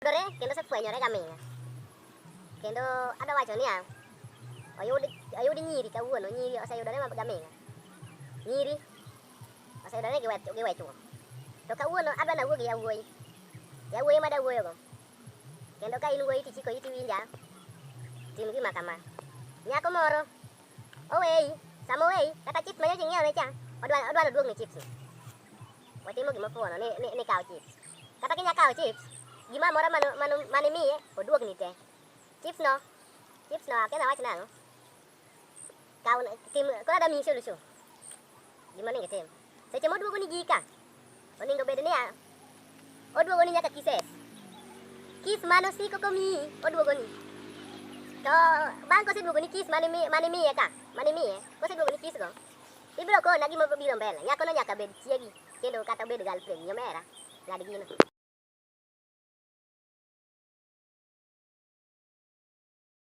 dore kendo osefwenyore gaming'a. Kendo adwa wacho niya, oyud nyiri kawuono, nyiri oseyudore gaming'a. Nyiri oseyudore gi we chuo. To kawuono adwa nawuo gi yawuoyi. Yawuoyi ma dawuoyogo. Kendo ka in wuoyi tichiko iti winja, tim gima kama. Nyako moro oweyi, sama oweyi, kata chips ma nyocha ing'ieone cha, odwa noduogne chips. Watimo gimofuono ni kaw chips. Kata kinya kaw chips, gima moro mane miye oduogni te. Chips no akia nawach nang'o. Koro adwa miyi solution. Gima onego itim. Seche moduogoni gika, onego bed niya, oduogoni nyaka kises. Kiss mane osiko komiyi, oduogoni. To bang' koseduogoni kiss mane miye, koseduogoni kiss go, ibiro kona gima biro mbele. Nyakono nyaka bed chiegi, kendo kata obed girlfriend, nyomera. Ng'ad gino.